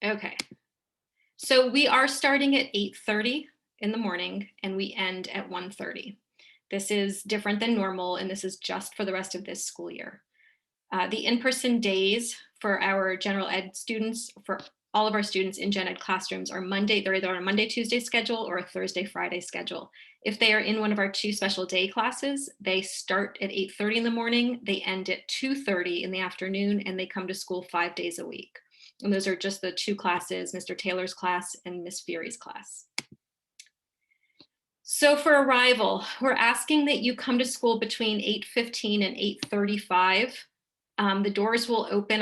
Okay. So we are starting at 8:30 in the morning and we end at 1:30. This is different than normal, and this is just for the rest of this school year. The in-person days for our general ed students, for all of our students in gen ed classrooms are Monday, they're either on a Monday, Tuesday schedule or a Thursday, Friday schedule. If they are in one of our two special day classes, they start at 8:30 in the morning, they end at 2:30 in the afternoon, and they come to school 5 days a week. And those are just the two classes, Mr. Taylor's class and Miss Fury's class. So for arrival, we're asking that you come to school between 8:15 and 8:35. The doors will open,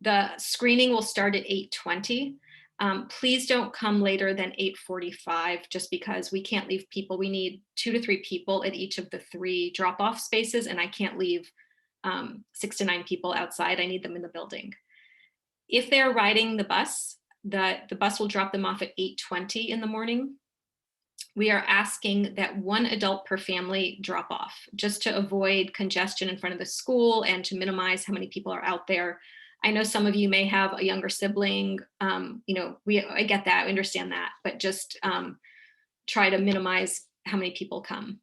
the screening will start at 8:20. Please don't come later than 8:45, just because we can't leave people. We need 2 to 3 people at each of the 3 drop-off spaces, and I can't leave 6 to 9 people outside. I need them in the building. If they're riding the bus, the bus will drop them off at 8:20 in the morning. We are asking that 1 adult per family drop off, just to avoid congestion in front of the school and to minimize how many people are out there. I know some of you may have a younger sibling. I get that, I understand that, but just try to minimize how many people come.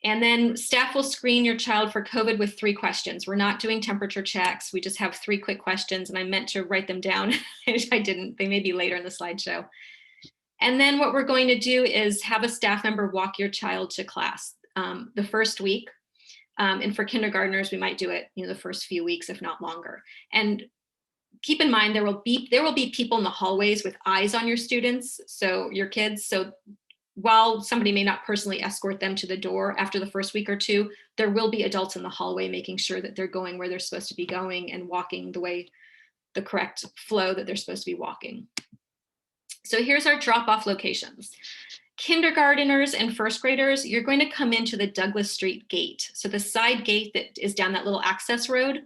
And then staff will screen your child for COVID with 3 questions. We're not doing temperature checks. We just have 3 quick questions, and I meant to write them down. I didn't. They may be later in the slideshow. And then what we're going to do is have a staff member walk your child to class the first week. And for kindergartners, we might do it, the first few weeks, if not longer. And keep in mind, there will be people in the hallways with eyes on your students, so your kids. So while somebody may not personally escort them to the door after the first week or 2, there will be adults in the hallway making sure that they're going where they're supposed to be going and walking the correct flow that they're supposed to be walking. So here's our drop-off locations. Kindergarteners and first graders, you're going to come into the Douglas Street gate. So the side gate that is down that little access road,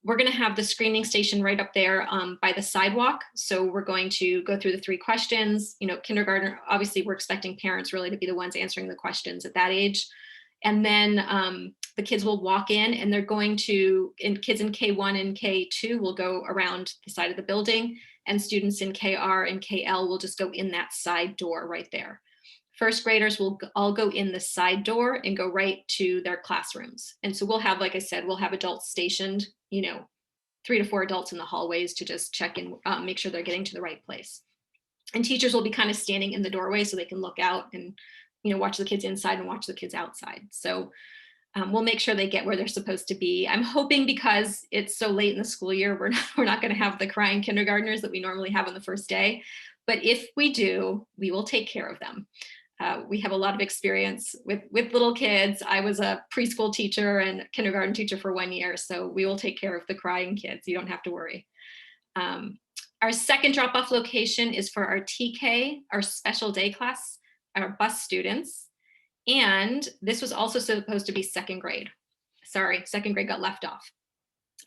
we're going to have the screening station right up there by the sidewalk. So we're going to go through the 3 questions. Kindergarten, obviously we're expecting parents really to be the ones answering the questions at that age. And then the kids will walk in, and they're going to, kids in K1 and K2 will go around the side of the building, and students in KR and KL will just go in that side door right there. First graders will all go in the side door and go right to their classrooms. And so we'll have, like I said, we'll have adults stationed, 3 to 4 adults in the hallways to just check in, make sure they're getting to the right place. And teachers will be kind of standing in the doorway so they can look out and, watch the kids inside and watch the kids outside. So we'll make sure they get where they're supposed to be. I'm hoping, because it's so late in the school year, we're not going to have the crying kindergartners that we normally have on the first day. But if we do, we will take care of them. We have a lot of experience with little kids. I was a preschool teacher and kindergarten teacher for 1 year, so we will take care of the crying kids. You don't have to worry. Our second drop-off location is for our TK, our special day class, our bus students. And this was also supposed to be second grade. Sorry, second grade got left off.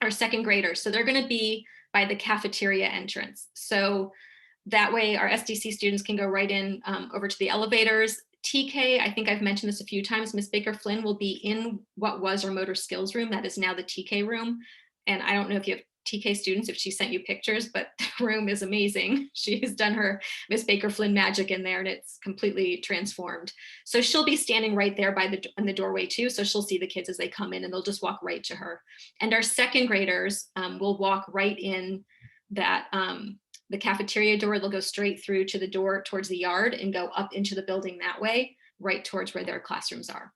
Our second graders. So they're going to be by the cafeteria entrance. So that way our SDC students can go right in over to the elevators. TK, I think I've mentioned this a few times, Miss Baker Flynn will be in what was our motor skills room. That is now the TK room. And I don't know if you have TK students, if she sent you pictures, but the room is amazing. She's done her Miss Baker Flynn magic in there, and it's completely transformed. So she'll be standing right there in the doorway too. So she'll see the kids as they come in, and they'll just walk right to her. And our second graders will walk right in that the cafeteria door. They'll go straight through to the door towards the yard and go up into the building that way, right towards where their classrooms are.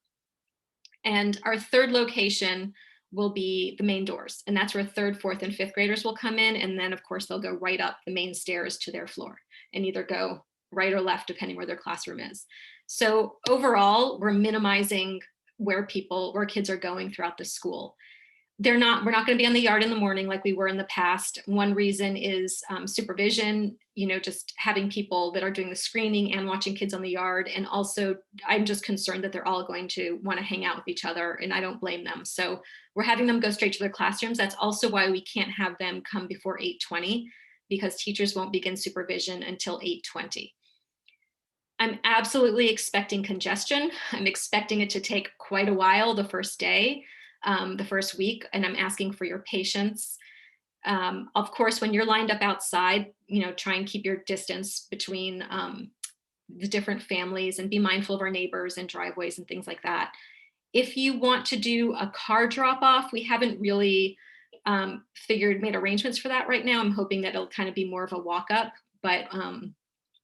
And our third location will be the main doors. And that's where 3rd, 4th, and 5th graders will come in. And then of course, they'll go right up the main stairs to their floor and either go right or left, depending where their classroom is. So overall, we're minimizing where kids are going throughout the school. We're not going to be on the yard in the morning like we were in the past. One reason is supervision, just having people that are doing the screening and watching kids on the yard. And also, I'm just concerned that they're all going to want to hang out with each other, and I don't blame them. So we're having them go straight to their classrooms. That's also why we can't have them come before 8:20, because teachers won't begin supervision until 8:20. I'm absolutely expecting congestion. I'm expecting it to take quite a while the first day. The first week, and I'm asking for your patience. Of course, when you're lined up outside, try and keep your distance between the different families and be mindful of our neighbors and driveways and things like that. If you want to do a car drop off, we haven't really made arrangements for that right now. I'm hoping that it'll kind of be more of a walk up, but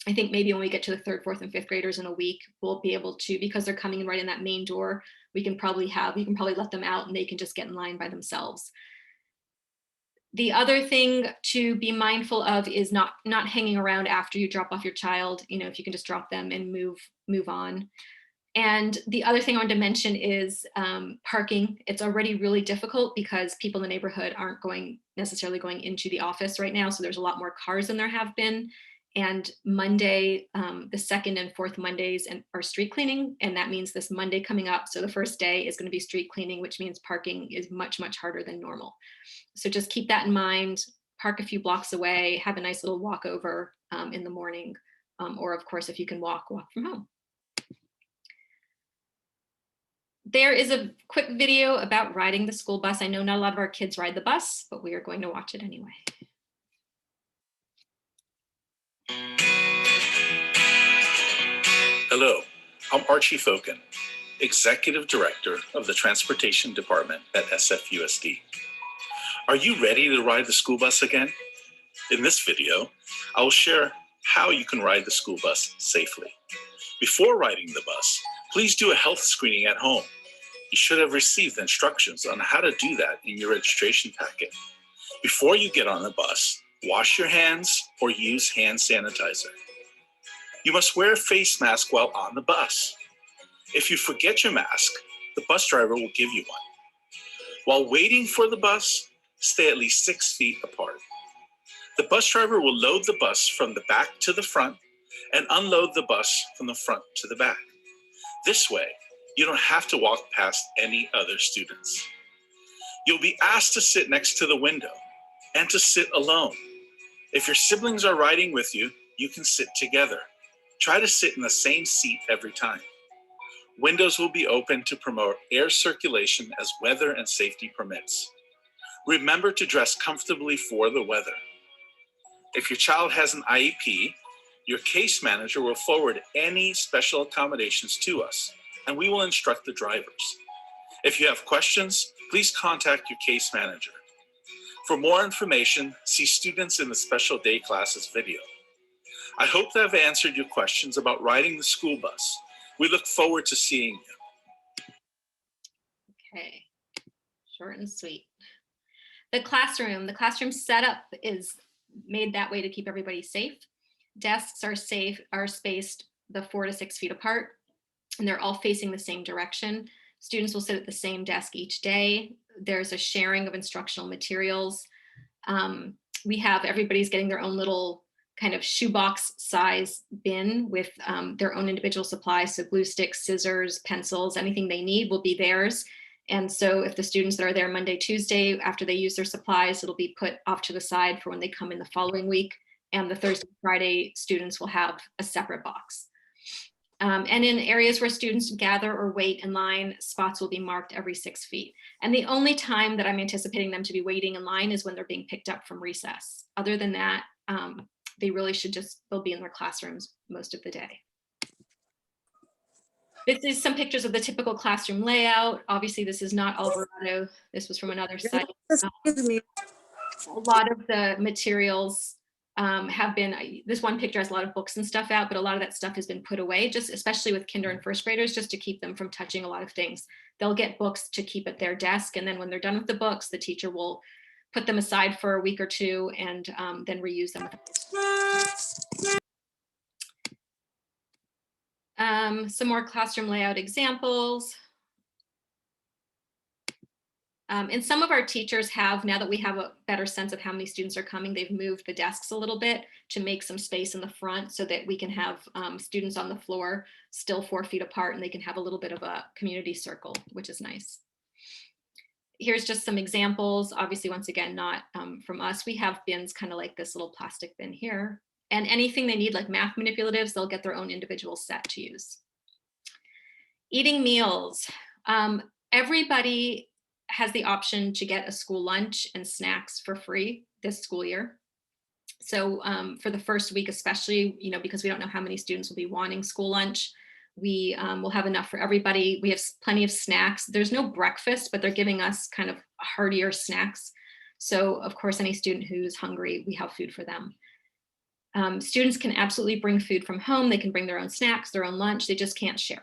I think maybe when we get to the 3rd, 4th, and 5th graders in a week, we'll be able to, because they're coming right in that main door, we can probably let them out and they can just get in line by themselves. The other thing to be mindful of is not hanging around after you drop off your child. If you can just drop them and move on. And the other thing I wanted to mention is parking. It's already really difficult because people in the neighborhood aren't necessarily going into the office right now. So there's a lot more cars than there have been. And Monday, the 2nd and 4th Mondays are street cleaning. And that means this Monday coming up. So the first day is going to be street cleaning, which means parking is much, much harder than normal. So just keep that in mind, park a few blocks away, have a nice little walkover in the morning. Or of course, if you can walk from home. There is a quick video about riding the school bus. I know not a lot of our kids ride the bus, but we are going to watch it anyway. Hello, I'm Archie Fokin, Executive Director of the Transportation Department at SFUSD. Are you ready to ride the school bus again? In this video, I will share how you can ride the school bus safely. Before riding the bus, please do a health screening at home. You should have received instructions on how to do that in your registration packet. Before you get on the bus, wash your hands or use hand sanitizer. You must wear a face mask while on the bus. If you forget your mask, the bus driver will give you one. While waiting for the bus, stay at least 6 feet apart. The bus driver will load the bus from the back to the front and unload the bus from the front to the back. This way, you don't have to walk past any other students. You'll be asked to sit next to the window and to sit alone. If your siblings are riding with you, you can sit together. Try to sit in the same seat every time. Windows will be open to promote air circulation as weather and safety permits. Remember to dress comfortably for the weather. If your child has an IEP, your case manager will forward any special accommodations to us, and we will instruct the drivers. If you have questions, please contact your case manager. For more information, see Students in the Special Day Classes video. I hope that I've answered your questions about riding the school bus. We look forward to seeing you. Okay, short and sweet. The classroom setup is made that way to keep everybody safe. Desks are spaced the 4 to 6 feet apart, and they're all facing the same direction. Students will sit at the same desk each day. There's a sharing of instructional materials. Everybody's getting their own little kind of shoebox size bin with their own individual supplies. So glue sticks, scissors, pencils, anything they need will be theirs. And so if the students that are there Monday, Tuesday, after they use their supplies, it'll be put off to the side for when they come in the following week. And the Thursday, Friday students will have a separate box. And in areas where students gather or wait in line, spots will be marked every 6 feet. And the only time that I'm anticipating them to be waiting in line is when they're being picked up from recess. Other than that, they really they'll be in their classrooms most of the day. This is some pictures of the typical classroom layout. Obviously, this is not Alvarado. This was from another site. Excuse me. A lot of the materials have been, this one picture has a lot of books and stuff out, but a lot of that stuff has been put away, just especially with kinder and first graders, just to keep them from touching a lot of things. They'll get books to keep at their desk, and then when they're done with the books, the teacher will put them aside for a week or two and then reuse them. Some more classroom layout examples. And some of our teachers have, now that we have a better sense of how many students are coming, they've moved the desks a little bit to make some space in the front so that we can have students on the floor still 4 feet apart, and they can have a little bit of a community circle, which is nice. Here's just some examples. Obviously, once again, not from us. We have bins kind of like this little plastic bin here. And anything they need, like math manipulatives, they'll get their own individual set to use. Eating meals. Everybody has the option to get a school lunch and snacks for free this school year. So for the first week, especially, because we don't know how many students will be wanting school lunch, we will have enough for everybody. We have plenty of snacks. There's no breakfast, but they're giving us kind of heartier snacks. So of course, any student who's hungry, we have food for them. Students can absolutely bring food from home. They can bring their own snacks, their own lunch. They just can't share.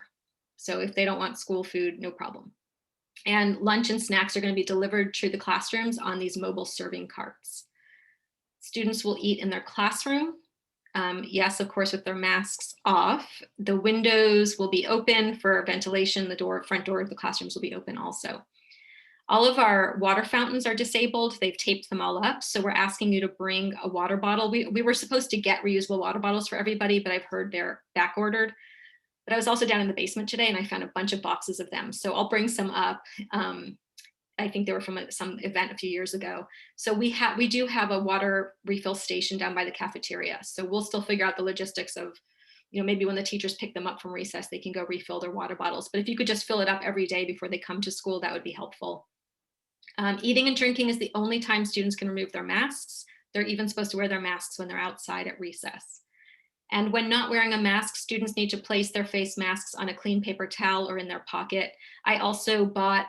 So if they don't want school food, no problem. And lunch and snacks are going to be delivered to the classrooms on these mobile serving carts. Students will eat in their classroom. Yes, of course, with their masks off. The windows will be open for ventilation. The front door of the classrooms will be open also. All of our water fountains are disabled. They've taped them all up. So we're asking you to bring a water bottle. We were supposed to get reusable water bottles for everybody, but I've heard they're back ordered. But I was also down in the basement today and I found a bunch of boxes of them. So I'll bring some up. I think they were from some event a few years ago. So we do have a water refill station down by the cafeteria. So we'll still figure out the logistics of, maybe when the teachers pick them up from recess, they can go refill their water bottles. But if you could just fill it up every day before they come to school, that would be helpful. Eating and drinking is the only time students can remove their masks. They're even supposed to wear their masks when they're outside at recess. And when not wearing a mask, students need to place their face masks on a clean paper towel or in their pocket. I also bought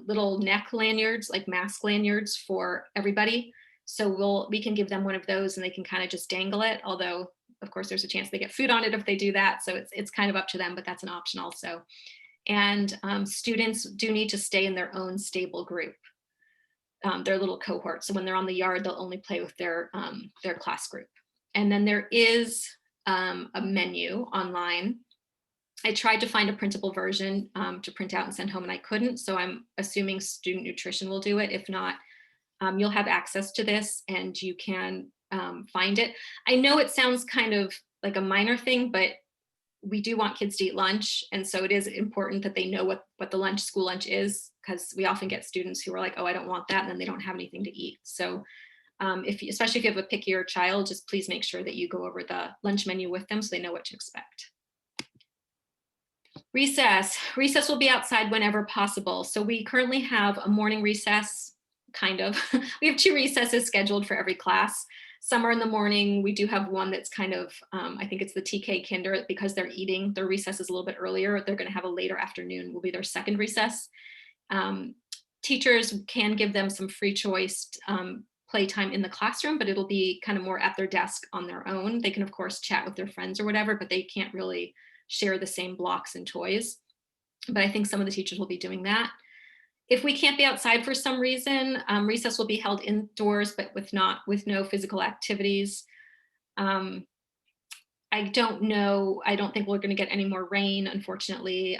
little neck lanyards, like mask lanyards for everybody. So we can give them one of those and they can kind of just dangle it. Although, of course, there's a chance they get food on it if they do that. So it's kind of up to them, but that's an option also. And students do need to stay in their own stable group, their little cohort. So when they're on the yard, they'll only play with their class group. And then there is a menu online. I tried to find a printable version to print out and send home and I couldn't. So I'm assuming student nutrition will do it. If not, you'll have access to this and you can find it. I know it sounds kind of like a minor thing, but we do want kids to eat lunch. And so it is important that they know what the school lunch is, because we often get students who are like, oh, I don't want that. And then they don't have anything to eat. So especially if you have a pickier child, just please make sure that you go over the lunch menu with them so they know what to expect. Recess will be outside whenever possible. So we currently have a morning recess, kind of. We have 2 recesses scheduled for every class. Some are in the morning. We do have one that's kind of, I think it's the TK Kinder, because they're eating. Their recess is a little bit earlier. They're going to have a later afternoon, will be their second recess. Teachers can give them some free choice playtime in the classroom, but it'll be kind of more at their desk on their own. They can, of course, chat with their friends or whatever, but they can't really share the same blocks and toys. But I think some of the teachers will be doing that. If we can't be outside for some reason, recess will be held indoors, but with no physical activities. I don't know. I don't think we're going to get any more rain, unfortunately.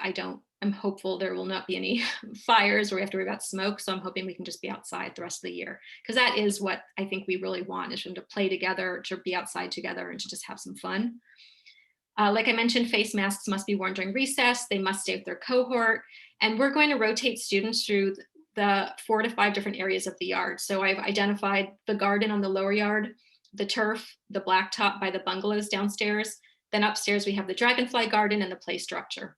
I'm hopeful there will not be any fires where we have to worry about smoke. So I'm hoping we can just be outside the rest of the year, because that is what I think we really want, is for them to play together, to be outside together, and to just have some fun. Like I mentioned, face masks must be worn during recess. They must stay with their cohort. And we're going to rotate students through the 4 to 5 different areas of the yard. So I've identified the garden on the lower yard, the turf, the blacktop by the bungalows downstairs. Then upstairs, we have the dragonfly garden and the play structure.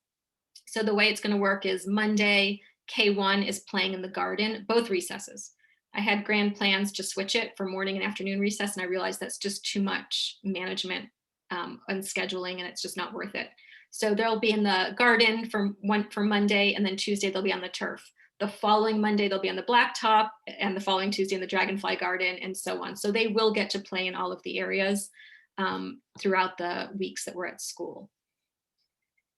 So the way it's going to work is Monday, K1 is playing in the garden, both recesses. I had grand plans to switch it for morning and afternoon recess, and I realized that's just too much management and scheduling, and it's just not worth it. So they'll be in the garden for Monday, and then Tuesday they'll be on the turf. The following Monday they'll be on the blacktop, and the following Tuesday in the dragonfly garden, and so on. So they will get to play in all of the areas throughout the weeks that we're at school.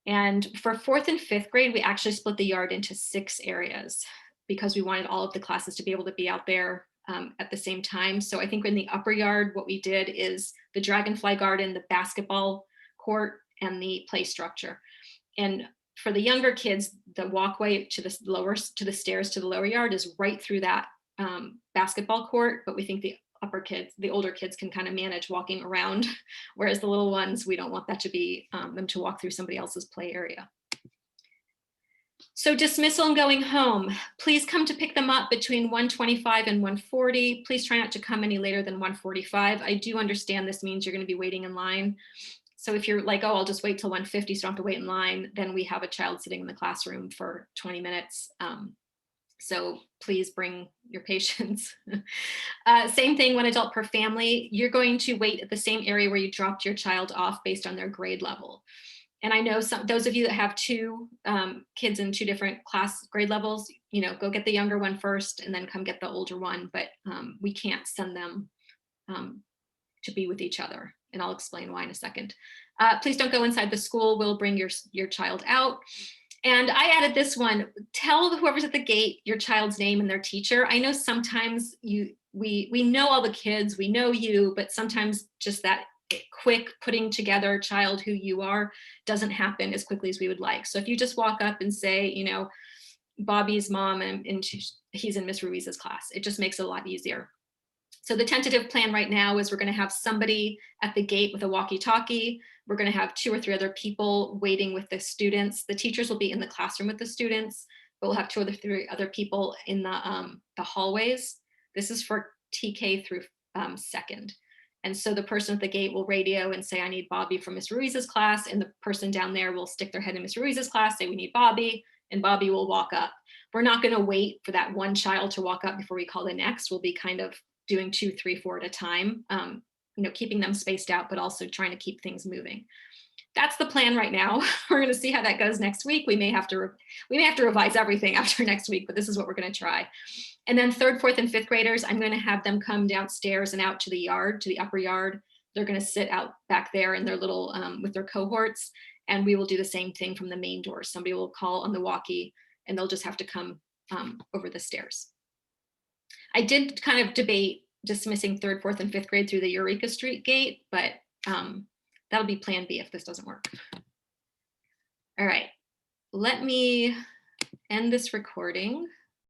And for 4th and 5th grade, we actually split the yard into 6 areas because we wanted all of the classes to be able to be out there at the same time. So I think in the upper yard, what we did is the dragonfly garden, the basketball court, and the play structure. And for the younger kids, the walkway to the stairs to the lower yard is right through that basketball court. But we think the older kids can kind of manage walking around, whereas the little ones, we don't want that to be them to walk through somebody else's play area. So dismissal and going home, please come to pick them up between 1:25 and 1:40. Please try not to come any later than 1:45. I do understand this means you're going to be waiting in line. So if you're like, oh, I'll just wait till 1:50 so I don't have to wait in line, then we have a child sitting in the classroom for 20 minutes. So please bring your patients. Same thing, one adult per family. You're going to wait at the same area where you dropped your child off based on their grade level. And I know those of you that have two kids in two different class grade levels, go get the younger one first and then come get the older one. But we can't send them to be with each other. And I'll explain why in a second. Please don't go inside the school. We'll bring your child out. And I added this one: tell whoever's at the gate your child's name and their teacher. I know sometimes we know all the kids, we know you, but sometimes just that quick putting together child who you are doesn't happen as quickly as we would like. So if you just walk up and say, Bobby's mom and he's in Miss Ruiz's class, it just makes it a lot easier. So the tentative plan right now is we're going to have somebody at the gate with a walkie-talkie. We're going to have 2 or 3 other people waiting with the students. The teachers will be in the classroom with the students, but we'll have 2 or 3 other people in the hallways. This is for TK through second. And so the person at the gate will radio and say, I need Bobby from Miss Ruiz's class. And the person down there will stick their head in Miss Ruiz's class, say, we need Bobby, and Bobby will walk up. We're not going to wait for that one child to walk up before we call the next. We'll be kind of doing 2, 3, 4 at a time, keeping them spaced out, but also trying to keep things moving. That's the plan right now. We're going to see how that goes next week. We may have to revise everything after next week, but this is what we're going to try. And then 3rd, 4th, and 5th graders, I'm going to have them come downstairs and out to the yard, to the upper yard. They're going to sit out back there in their little, with their cohorts, and we will do the same thing from the main door. Somebody will call on the walkie, and they'll just have to come over the stairs. I did kind of debate dismissing 3rd, 4th, and 5th grade through the Eureka Street gate, but that'll be plan B if this doesn't work. All right, let me end this recording.